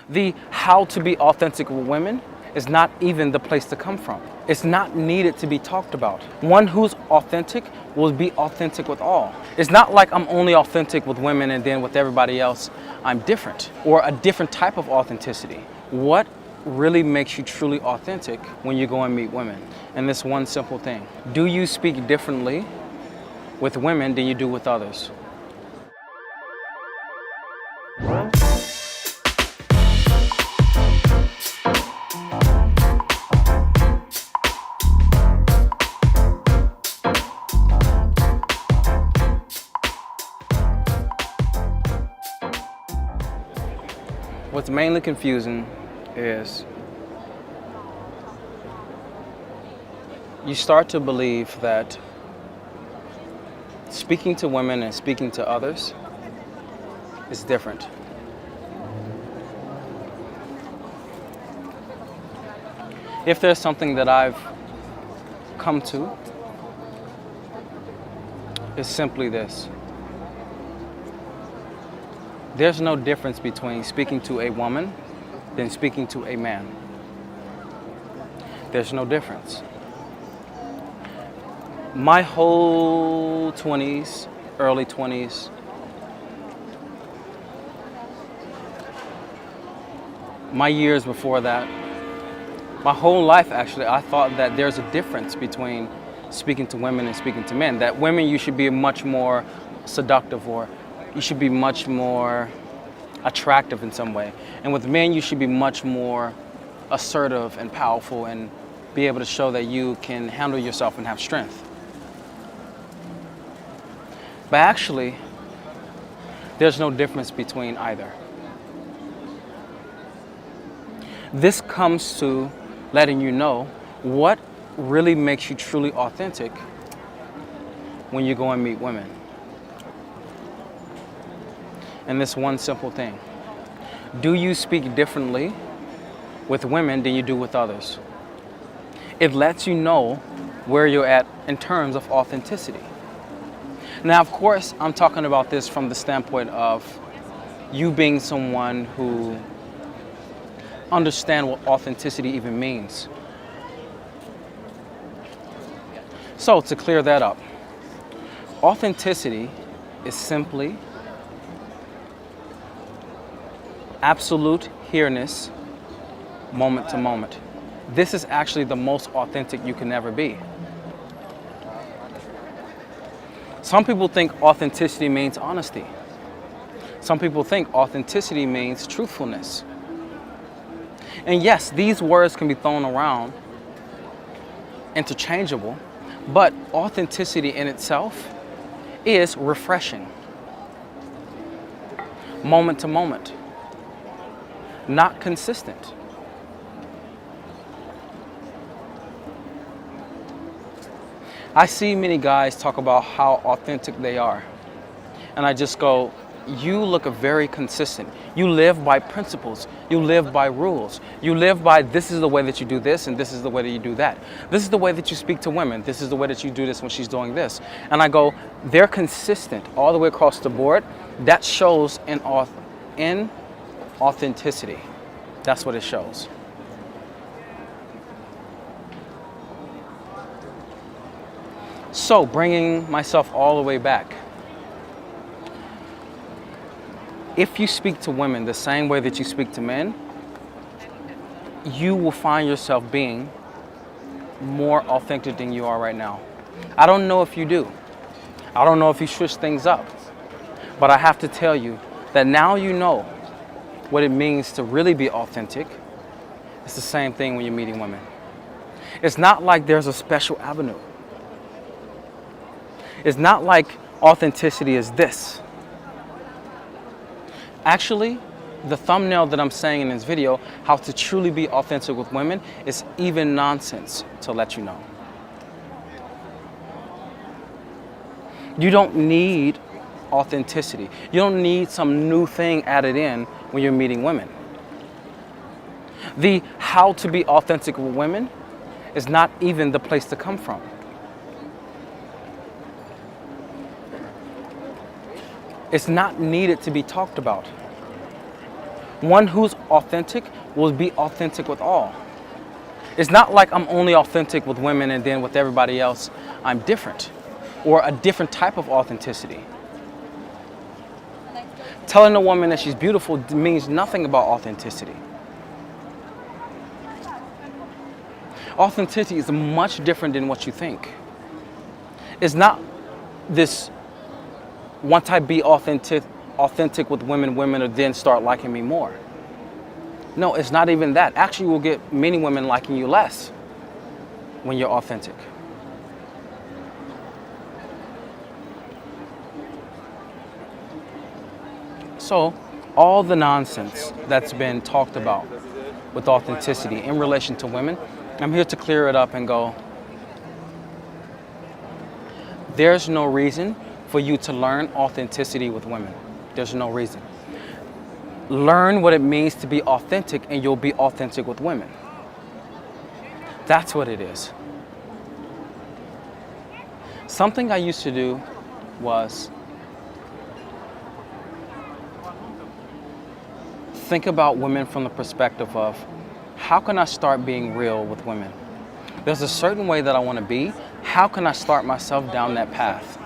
The how to be authentic with women is not even the place to come from. It's not needed to be talked about. One who's authentic will be authentic with all. It's not like I'm only authentic with women and then with everybody else I'm different, or a different type of authenticity. What really makes you truly authentic when you go and meet women? And this one simple thing: do you speak differently with women than you do with others? What's mainly confusing is you start to believe that speaking to women and speaking to others is different. If there's something that I've come to, it's simply this: there's no difference between speaking to a woman than speaking to a man. There's no difference. My whole 20s, early 20s, my years before that, my whole life actually, I thought that there's a difference between speaking to women and speaking to men. That women, you should be much more seductive, or you should be much more attractive in some way. And with men, you should be much more assertive and powerful and be able to show that you can handle yourself and have strength. But actually, there's no difference between either. This comes to letting you know what really makes you truly authentic when you go and meet women. And this one simple thing: do you speak differently with women than you do with others? It lets you know where you're at in terms of authenticity. Now, of course, I'm talking about this from the standpoint of you being someone who understands what authenticity even means. So, to clear that up, authenticity is simply absolute here-ness, moment to moment. This is actually the most authentic you can ever be. Some people think authenticity means honesty. Some people think authenticity means truthfulness. And yes, these words can be thrown around, interchangeable, but authenticity in itself is refreshing. Moment to moment. Not consistent. I see many guys talk about how authentic they are. And I just go, you look very consistent. You live by principles. You live by rules. You live by, this is the way that you do this, and this is the way that you do that. This is the way that you speak to women. This is the way that you do this when she's doing this. And I go, they're consistent all the way across the board. That shows in authenticity. That's what it shows. So, bringing myself all the way back, if you speak to women the same way that you speak to men, you will find yourself being more authentic than you are right now. I don't know if you do. I don't know if you switch things up. But I have to tell you that now you know what it means to really be authentic. It's the same thing when you're meeting women. It's not like there's a special avenue. It's not like authenticity is this. Actually, the thumbnail that I'm saying in this video, how to truly be authentic with women, is even nonsense to let you know. You don't need authenticity. You don't need some new thing added in when you're meeting women. The how to be authentic with women is not even the place to come from. It's not needed to be talked about. One who's authentic will be authentic with all. It's not like I'm only authentic with women and then with everybody else I'm different, or a different type of authenticity. Telling a woman that she's beautiful means nothing about authenticity. Authenticity is much different than what you think. It's not this, once I be authentic with women will then start liking me more. No, it's not even that. Actually, you will get many women liking you less when you're authentic. So, all the nonsense that's been talked about with authenticity in relation to women, I'm here to clear it up and go, there's no reason for you to learn authenticity with women. There's no reason. Learn what it means to be authentic and you'll be authentic with women. That's what it is. Something I used to do was think about women from the perspective of, how can I start being real with women? There's a certain way that I want to be. How can I start myself down that path?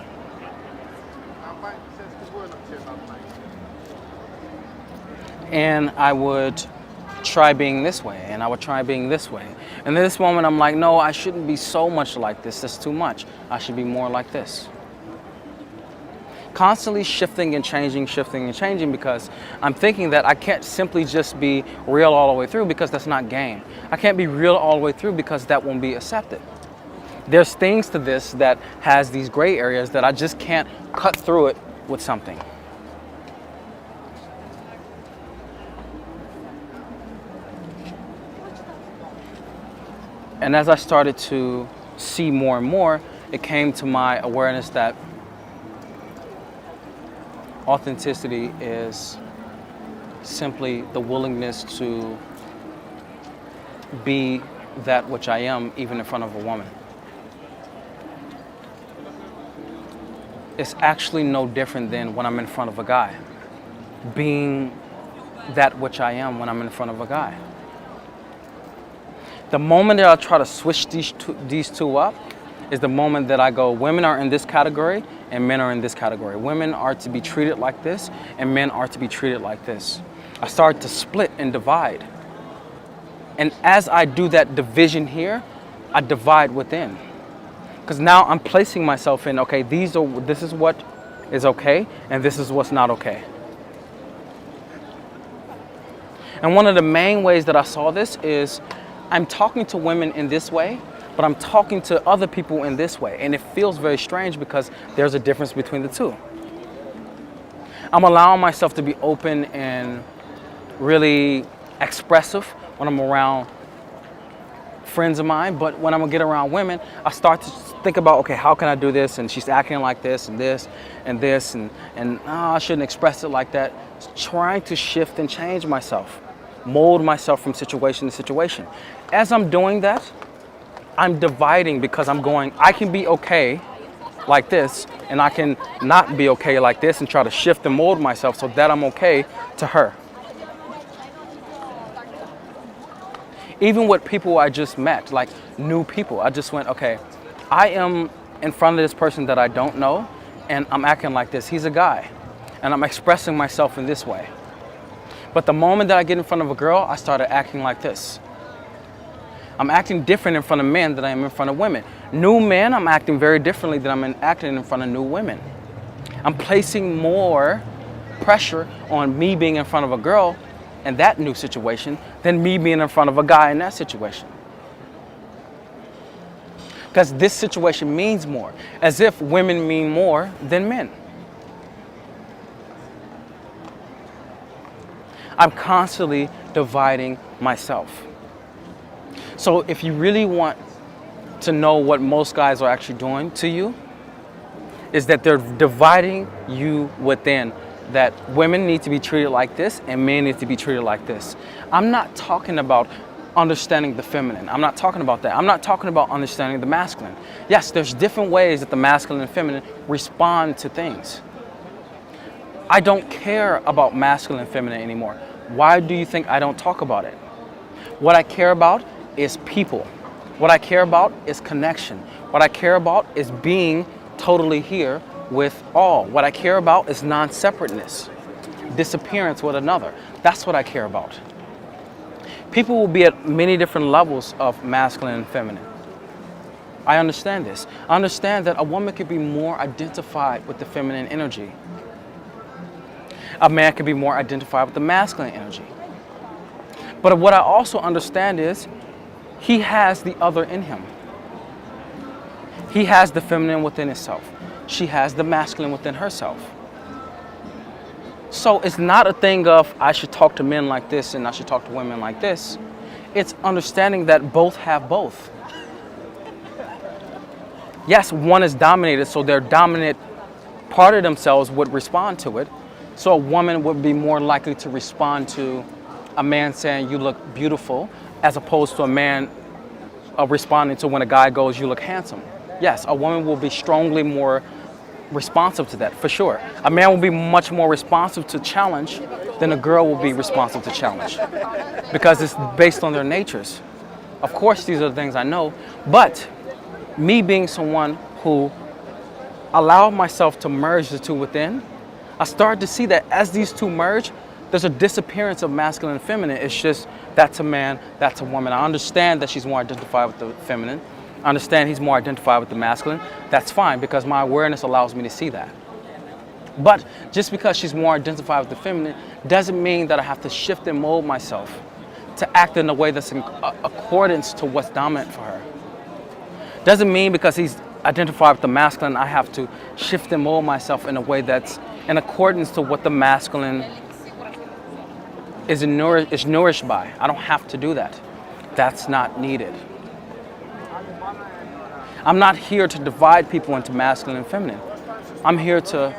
And I would try being this way, and I would try being this way. And in this moment, I'm like, no, I shouldn't be so much like this. That's too much. I should be more like this. Constantly shifting and changing because I'm thinking that I can't simply just be real all the way through because that's not game. I can't be real all the way through because that won't be accepted. There's things to this that has these gray areas that I just can't cut through it with something. And as I started to see more and more, it came to my awareness that authenticity is simply the willingness to be that which I am, even in front of a woman. It's actually no different than when I'm in front of a guy. Being that which I am when I'm in front of a guy. The moment that I try to switch these two up is the moment that I go, women are in this category and men are in this category. Women are to be treated like this and men are to be treated like this. I start to split and divide. And as I do that division here, I divide within. Because now I'm placing myself in, okay, this is what is okay and this is what's not okay. And one of the main ways that I saw this is I'm talking to women in this way, but I'm talking to other people in this way. And it feels very strange because there's a difference between the two. I'm allowing myself to be open and really expressive when I'm around friends of mine, but when I'm gonna get around women, I start to think about, okay, how can I do this? And she's acting like this and this and this, and I shouldn't express it like that. Trying to shift and change myself, mold myself from situation to situation. As I'm doing that, I'm dividing because I'm going, I can be okay like this and I can not be okay like this and try to shift and mold myself so that I'm okay to her. Even with people I just met, like new people, I just went, okay, I am in front of this person that I don't know and I'm acting like this. He's a guy and I'm expressing myself in this way. But the moment that I get in front of a girl, I started acting like this. I'm acting different in front of men than I am in front of women. New men, I'm acting very differently than I'm acting in front of new women. I'm placing more pressure on me being in front of a girl in that new situation than me being in front of a guy in that situation. Because this situation means more, as if women mean more than men. I'm constantly dividing myself. So if you really want to know what most guys are actually doing to you, is that they're dividing you within, that women need to be treated like this and men need to be treated like this. I'm not talking about understanding the feminine. I'm not talking about that. I'm not talking about understanding the masculine. Yes, there's different ways that the masculine and feminine respond to things. I don't care about masculine and feminine anymore. Why do you think I don't talk about it? What I care about is people. What I care about is connection. What I care about is being totally here with all. What I care about is non-separateness, disappearance with another. That's what I care about. People will be at many different levels of masculine and feminine. I understand this. I understand that a woman could be more identified with the feminine energy. A man could be more identified with the masculine energy. But what I also understand is he has the other in him. He has the feminine within himself. She has the masculine within herself. So it's not a thing of I should talk to men like this and I should talk to women like this. It's understanding that both have both. Yes, one is dominated, so their dominant part of themselves would respond to it. So a woman would be more likely to respond to a man saying you look beautiful, as opposed to a man responding to when a guy goes you look handsome. Yes, a woman will be strongly more responsive to that, for sure. A man will be much more responsive to challenge than a girl will be responsive to challenge, because it's based on their natures. Of course, these are the things I know, but me being someone who allowed myself to merge the two within, I started to see that as these two merge, there's a disappearance of masculine and feminine. It's just that's a man, that's a woman. I understand that she's more identified with the feminine. I understand he's more identified with the masculine. That's fine, because my awareness allows me to see that. But just because she's more identified with the feminine doesn't mean that I have to shift and mold myself to act in a way that's in accordance to what's dominant for her. Doesn't mean because he's identified with the masculine, I have to shift and mold myself in a way that's in accordance to what the masculine is nourished by. I don't have to do that. That's not needed. I'm not here to divide people into masculine and feminine. I'm here to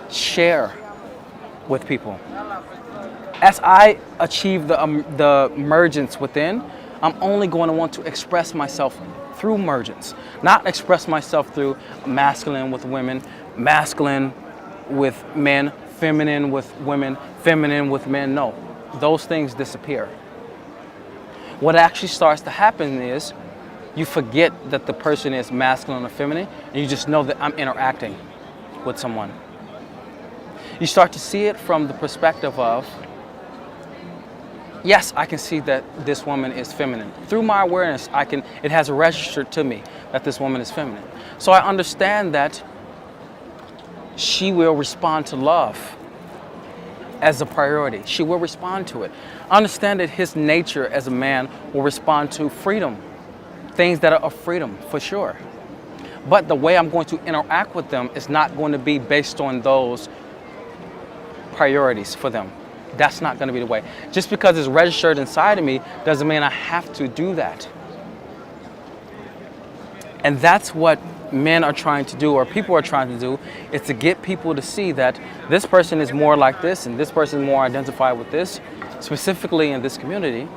share with people. As I achieve the emergence within, I'm only going to want to express myself through emergence, not express myself through masculine with women, masculine with men, feminine with women, feminine with men. No, those things disappear. What actually starts to happen is you forget that the person is masculine or feminine, and you just know that I'm interacting with someone. You start to see it from the perspective of, yes, I can see that this woman is feminine. Through my awareness, it has registered to me that this woman is feminine. So I understand that she will respond to love as a priority. She will respond to it. I understand that his nature as a man will respond to freedom, things that are of freedom, for sure. But the way I'm going to interact with them is not going to be based on those priorities for them. That's not going to be the way. Just because it's registered inside of me doesn't mean I have to do that. And that's what men are trying to do, or people are trying to do, is to get people to see that this person is more like this and this person is more identified with this, specifically in this community.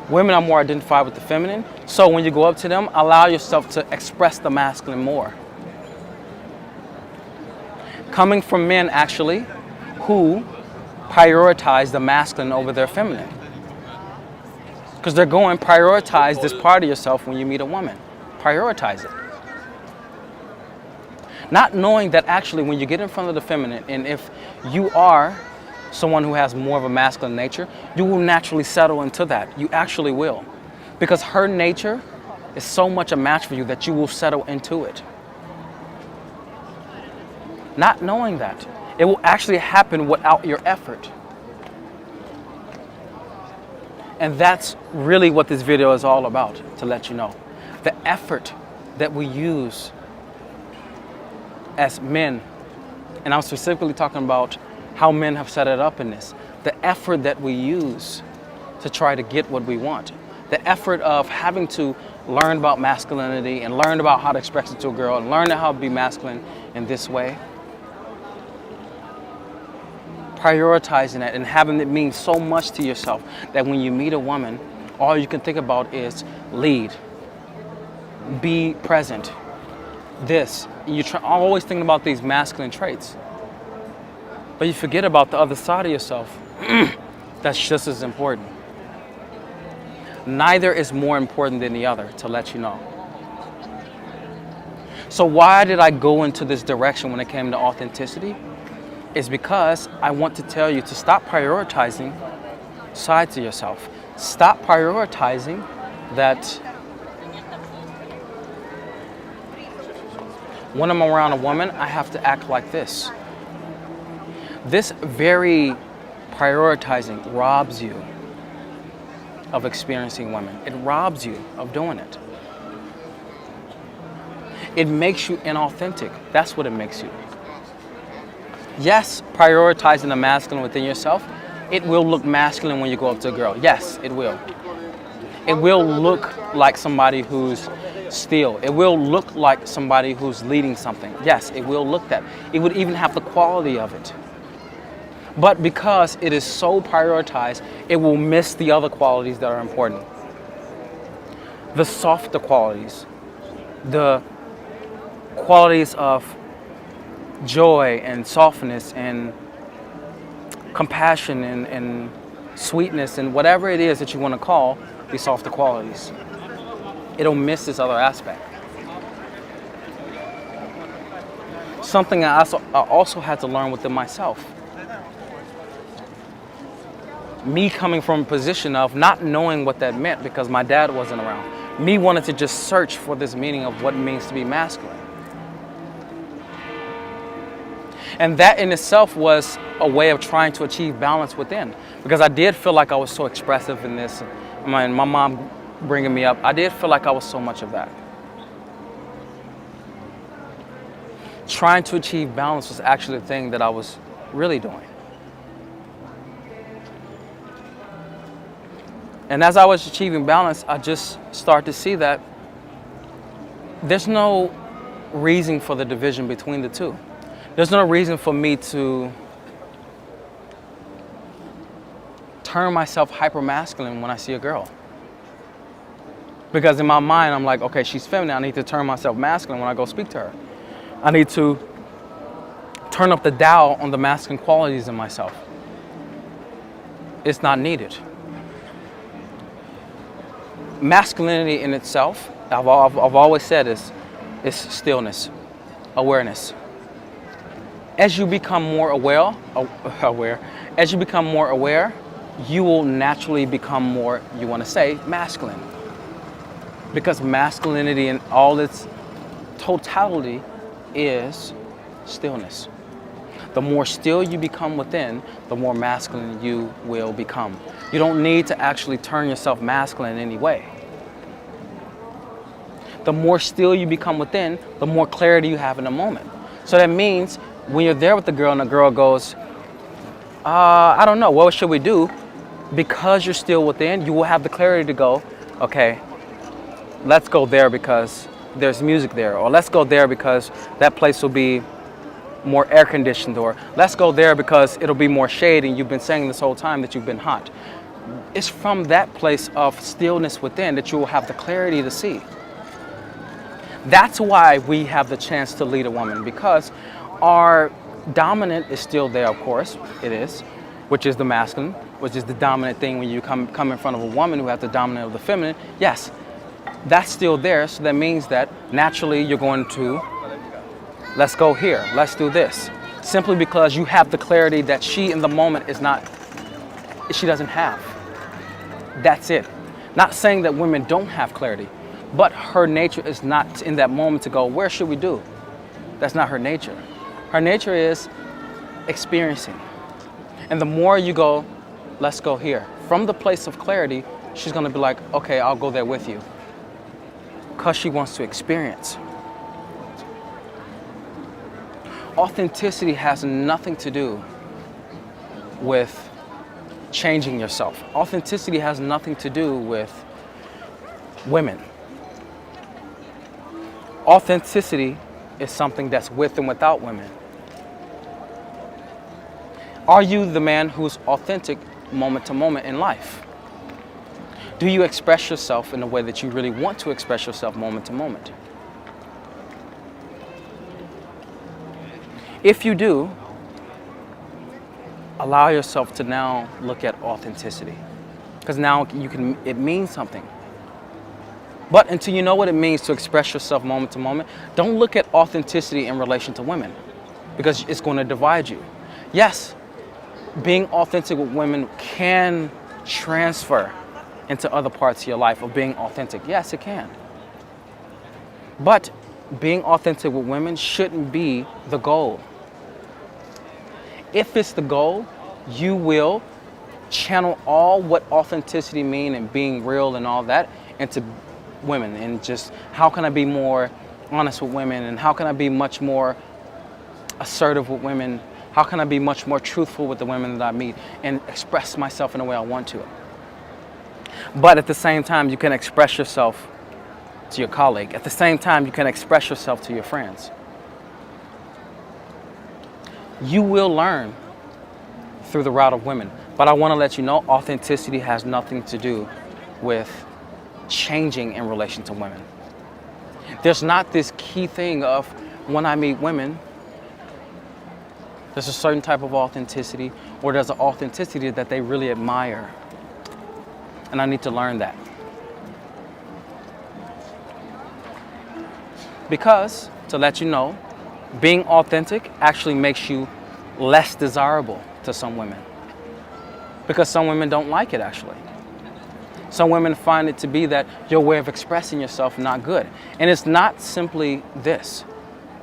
Women are more identified with the feminine. So when you go up to them, allow yourself to express the masculine more. Coming from men, actually, who prioritize the masculine over their feminine. Because they're going, prioritize this part of yourself when you meet a woman. Prioritize it. Not knowing that actually when you get in front of the feminine, and if you are someone who has more of a masculine nature, you will naturally settle into that. You actually will. Because her nature is so much a match for you that you will settle into it. Not knowing that. It will actually happen without your effort. And that's really what this video is all about, to let you know. The effort that we use as men, and I'm specifically talking about how men have set it up in this. The effort that we use to try to get what we want. The effort of having to learn about masculinity and learn about how to express it to a girl and learn how to be masculine in this way. Prioritizing that and having it mean so much to yourself that when you meet a woman, all you can think about is lead, be present, this. You're always thinking about these masculine traits. But you forget about the other side of yourself, That's just as important. Neither is more important than the other, to let you know. So why did I go into this direction when it came to authenticity? It's because I want to tell you to stop prioritizing sides of yourself. Stop prioritizing that when I'm around a woman, I have to act like this. This very prioritizing robs you of experiencing women. It robs you of doing it. It makes you inauthentic. That's what it makes you. Yes, prioritizing the masculine within yourself, it will look masculine when you go up to a girl. Yes, it will. It will look like somebody who's still. It will look like somebody who's leading something. Yes, it will look that. It would even have the quality of it. But because it is so prioritized, it will miss the other qualities that are important. The softer qualities, the qualities of joy and softness and compassion and sweetness and whatever it is that you want to call these softer qualities. It'll miss this other aspect. Something I also had to learn within myself. Me coming from a position of not knowing what that meant because my dad wasn't around. Me wanted to just search for this meaning of what it means to be masculine. And that in itself was a way of trying to achieve balance within. Because I did feel like I was so expressive in this. My mom bringing me up, I did feel like I was so much of that. Trying to achieve balance was actually the thing that I was really doing. And as I was achieving balance, I just started to see that there's no reason for the division between the two. There's no reason for me to turn myself hyper-masculine when I see a girl. Because in my mind, I'm like, okay, she's feminine. I need to turn myself masculine when I go speak to her. I need to turn up the dial on the masculine qualities in myself. It's not needed. Masculinity in itself, I've always said, is stillness, awareness. As you become more aware, as you become more aware, you will naturally become more, you want to say, masculine. Because masculinity in all its totality is stillness. The more still you become within, the more masculine you will become. You don't need to actually turn yourself masculine in any way. The more still you become within, the more clarity you have in the moment. So that means when you're there with the girl and the girl goes, I don't know, what should we do? Because you're still within, you will have the clarity to go, okay, let's go there because there's music there. Or let's go there because that place will be more air conditioned. Or let's go there because it'll be more shade and you've been saying this whole time that you've been hot. It's from that place of stillness within that you will have the clarity to see. That's why we have the chance to lead a woman, because our dominant is still there, of course, it is, which is the masculine, which is the dominant thing when you come in front of a woman who has the dominant of the feminine. Yes, that's still there, so that means that naturally you're going to, let's go here, let's do this. Simply because you have the clarity that she in the moment she doesn't have. That's it. Not saying that women don't have clarity, but her nature is not in that moment to go, where should we do? That's not her nature. Her nature is experiencing. And the more you go, let's go here. From the place of clarity, she's gonna be like, okay, I'll go there with you. Because she wants to experience. Authenticity has nothing to do with changing yourself. Authenticity has nothing to do with women. Authenticity is something that's with and without women. Are you the man who's authentic moment to moment in life? Do you express yourself in the way that you really want to express yourself moment to moment? If you do, allow yourself to now look at authenticity, because now it means something. But until you know what it means to express yourself moment to moment, don't look at authenticity in relation to women, because it's going to divide you. Yes, being authentic with women can transfer into other parts of your life of being authentic. Yes, it can. But being authentic with women shouldn't be the goal. If it's the goal, you will channel all what authenticity means and being real and all that into women, and just how can I be more honest with women, and how can I be much more assertive with women, how can I be much more truthful with the women that I meet and express myself in the way I want to. But at the same time, you can express yourself to your colleague. At the same time, you can express yourself to your friends. You will learn through the route of women. But I want to let you know, authenticity has nothing to do with changing in relation to women. There's not this key thing of when I meet women, there's a certain type of authenticity, or there's an authenticity that they really admire. And I need to learn that. Because, to let you know, being authentic actually makes you less desirable to some women. Because some women don't like it, actually. Some women find it to be that your way of expressing yourself not good. And it's not simply this.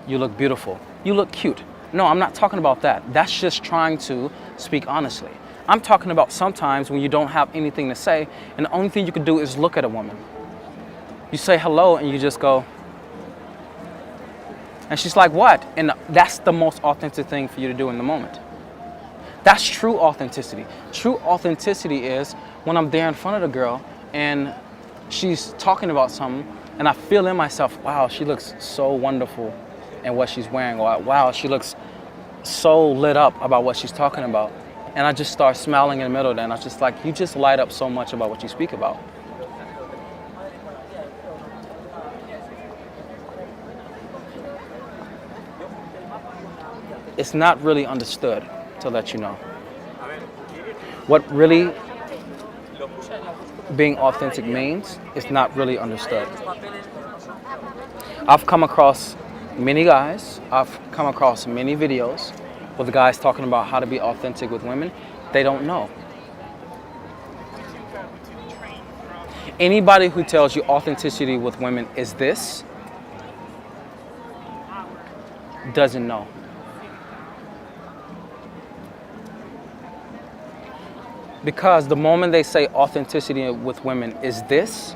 You look beautiful. You look cute. No, I'm not talking about that. That's just trying to speak honestly. I'm talking about sometimes when you don't have anything to say, and the only thing you can do is look at a woman. You say hello and you just go, and she's like, what? And that's the most authentic thing for you to do in the moment. That's true authenticity. True authenticity is when I'm there in front of the girl and she's talking about something, and I feel in myself, wow, she looks so wonderful in what she's wearing, or wow, she looks so lit up about what she's talking about. And I just start smiling in the middle of that, and I was just like, you just light up so much about what you speak about. It's not really understood, to let you know. What really being authentic means is not really understood. I've come across many guys, I've come across many videos with the guys talking about how to be authentic with women. They don't know. Anybody who tells you authenticity with women is this doesn't know. Because the moment they say authenticity with women is this,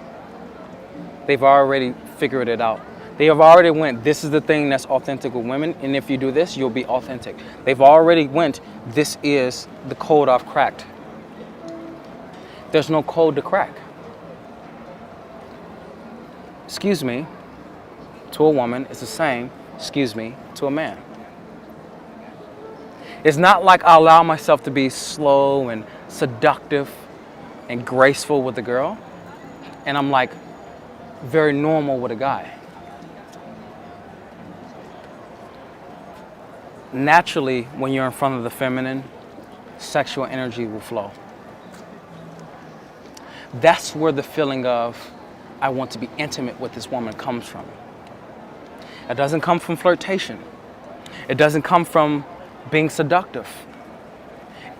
they've already figured it out. They have already went, this is the thing that's authentic with women, and if you do this, you'll be authentic. They've already went, this is the code I've cracked. There's no code to crack. Excuse me to a woman is the same, excuse me to a man. It's not like I allow myself to be slow and seductive and graceful with a girl, and I'm like very normal with a guy. Naturally, when you're in front of the feminine, sexual energy will flow. That's where the feeling of, I want to be intimate with this woman comes from. It doesn't come from flirtation. It doesn't come from being seductive.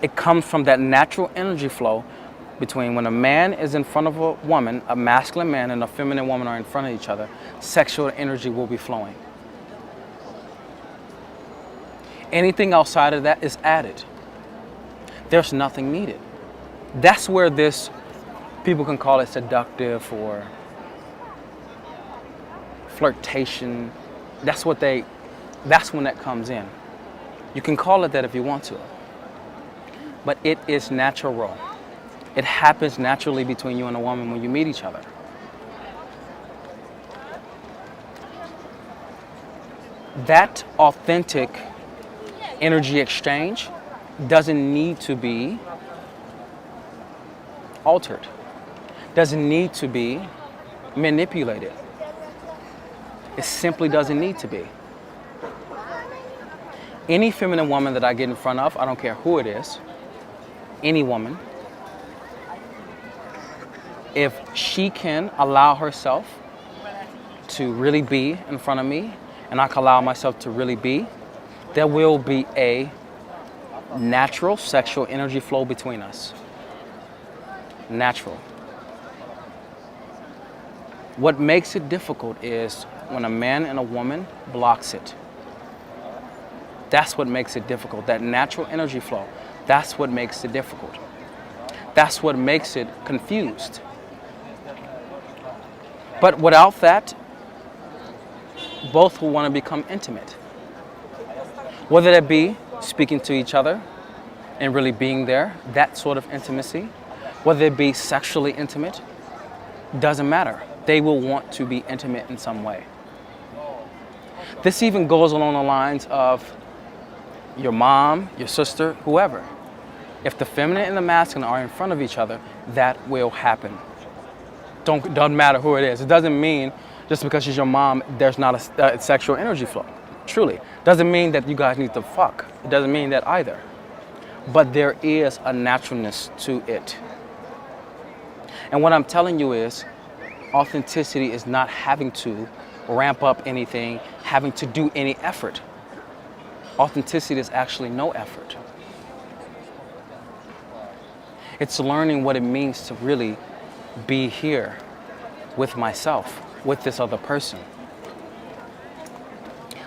It comes from that natural energy flow between when a man is in front of a woman, a masculine man and a feminine woman are in front of each other, sexual energy will be flowing. Anything outside of that is added. There's nothing needed. That's where this, people can call it seductive or flirtation. That's when that comes in. You can call it that if you want to. But it is natural. It happens naturally between you and a woman when you meet each other. That authentic energy exchange doesn't need to be altered, doesn't need to be manipulated. It simply doesn't need to be. Any feminine woman that I get in front of, I don't care who it is, any woman, if she can allow herself to really be in front of me, and I can allow myself to really be, there will be a natural sexual energy flow between us. Natural. What makes it difficult is when a man and a woman blocks it. That's what makes it difficult. That natural energy flow. That's what makes it difficult. That's what makes it confused. But without that, both will want to become intimate. Whether that be speaking to each other and really being there, that sort of intimacy, whether it be sexually intimate, doesn't matter. They will want to be intimate in some way. This even goes along the lines of your mom, your sister, whoever. If the feminine and the masculine are in front of each other, that will happen. Doesn't matter who it is. It doesn't mean just because she's your mom, there's not a sexual energy flow. Truly. Doesn't mean that you guys need to fuck. It doesn't mean that either. But there is a naturalness to it. And what I'm telling you is, authenticity is not having to ramp up anything, having to do any effort. Authenticity is actually no effort. It's learning what it means to really be here with myself, with this other person.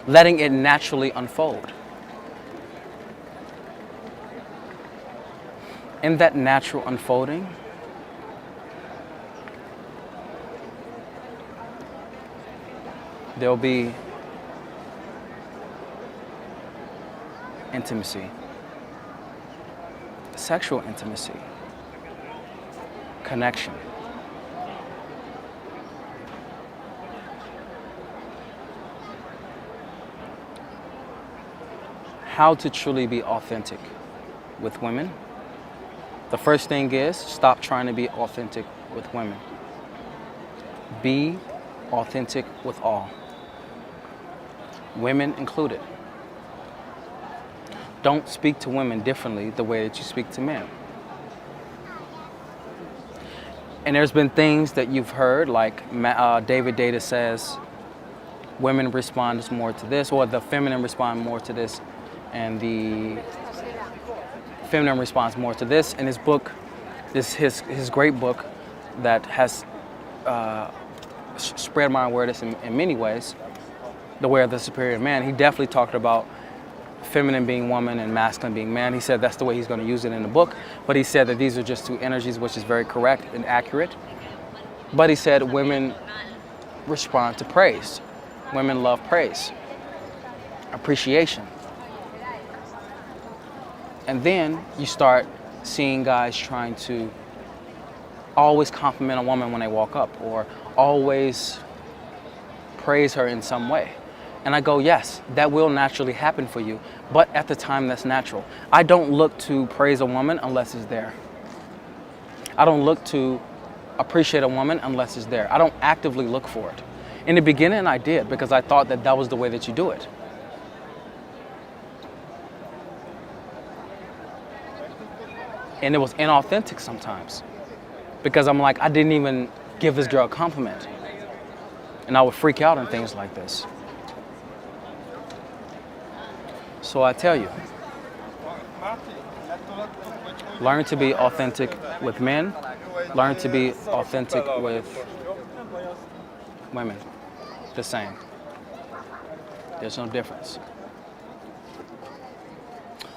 Letting it naturally unfold. In that natural unfolding, there'll be intimacy, sexual intimacy, connection. How to truly be authentic with women. The first thing is stop trying to be authentic with women. Be authentic with all, women included. Don't speak to women differently the way that you speak to men. And there's been things that you've heard, like David Deida says, women respond more to this, or the feminine respond more to this, and the feminine responds more to this. In his book, his great book that has spread my awareness in many ways, The Way of the Superior Man, he definitely talked about feminine being woman and masculine being man. He said that's the way he's going to use it in the book, but he said that these are just two energies, which is very correct and accurate. But he said women respond to praise. Women love praise, appreciation. And then you start seeing guys trying to always compliment a woman when they walk up, or always praise her in some way. And I go, yes, that will naturally happen for you, but at the time that's natural. I don't look to praise a woman unless it's there. I don't look to appreciate a woman unless it's there. I don't actively look for it. In the beginning, I did, because I thought that that was the way that you do it. And it was inauthentic sometimes, because I'm like, I didn't even give this girl a compliment. And I would freak out and things like this. So I tell you, learn to be authentic with men, learn to be authentic with women. The same. There's no difference.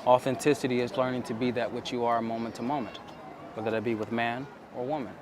Authenticity is learning to be that which you are moment to moment, whether that be with man or woman.